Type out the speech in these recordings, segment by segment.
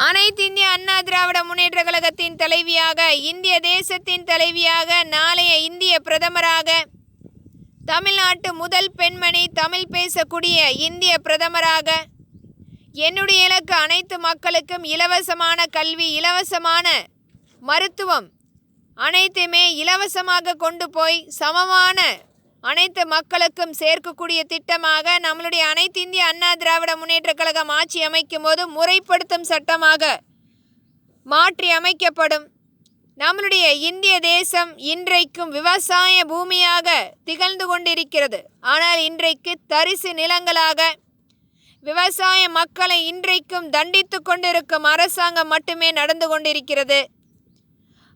அனைத்து இந்திய அண்ணா திராவிட முன்னேற்ற கழகத்தின் தலைவியாக, இந்திய தேசத்தின் தலைவியாக, நாளைய இந்திய பிரதமராக, தமிழ்நாட்டு முதல் பெண்மணி, தமிழ் பேசக்கூடிய இந்திய பிரதமராக, என்னுடைய இலக்கு அனைத்து மக்களுக்கும் இலவசமான கல்வி, இலவசமான மருத்துவம் அனைத்துமே இலவசமாக கொண்டு போய் சமமான அனைத்து மக்களுக்கும் சேர்க்கக்கூடிய திட்டமாக நம்மளுடைய அனைத்து இந்திய அண்ணா திராவிட முன்னேற்ற கழகம் ஆட்சி அமைக்கும் போது முறைப்படுத்தும் சட்டமாக மாற்றி அமைக்கப்படும். நம்மளுடைய இந்திய தேசம் இன்றைக்கும் விவசாய பூமியாக திகழ்ந்து கொண்டிருக்கிறது. ஆனால் இன்றைக்கு தரிசு நிலங்களாக விவசாய மக்களை இன்றைக்கும் தண்டித்து கொண்டிருக்கும் அரசாங்கம் மட்டுமே நடந்து கொண்டிருக்கிறது.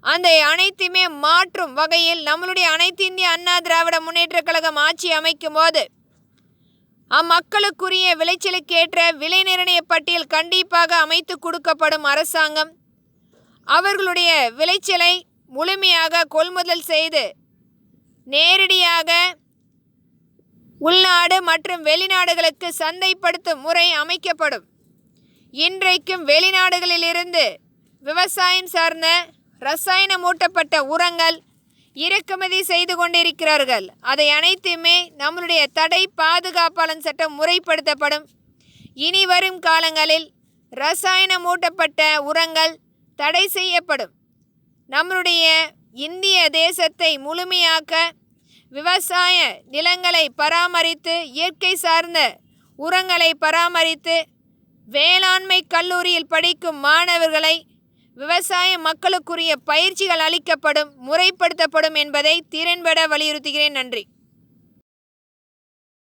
அந்த அனைத்துமே மாற்றும் வகையில் நம்மளுடைய அனைத்து இந்திய அண்ணா திராவிட முன்னேற்ற கழகம் ஆட்சி அமைக்கும் போது அம்மக்களுக்குரிய விளைச்சலுக்கேற்ற விலை நிர்ணய பட்டியல் கண்டிப்பாக அமைத்து கொடுக்கப்படும். அரசாங்கம் அவர்களுடைய விளைச்சலை முழுமையாக கொள்முதல் செய்து நேரடியாக உள்நாடு மற்றும் வெளிநாடுகளுக்கு சந்தைப்படுத்தும் முறை அமைக்கப்படும். இன்றைக்கும் வெளிநாடுகளிலிருந்து விவசாயம் சார்ந்த ரசாயனமூட்டப்பட்ட உரங்கள் இறக்குமதி செய்து கொண்டிருக்கிறார்கள். அதை அனைத்துமே நம்மளுடைய தடை பாதுகாப்பாளர் சட்டம் முறைப்படுத்தப்படும். இனி வரும் காலங்களில் ரசாயனமூட்டப்பட்ட உரங்கள் தடை செய்யப்படும். நம்மளுடைய இந்திய தேசத்தை முழுமையாக்க விவசாய நிலங்களை பராமரித்து, இயற்கை சார்ந்த உரங்களை பராமரித்து, வேளாண்மை கல்லூரியில் படிக்கும் மாணவர்களை விவசாய மக்களுக்குரிய பயிற்சிகள் அளிக்கப்படும், முறைப்படுத்தப்படும் என்பதை திறன்பட வலியுறுத்துகிறேன். நன்றி.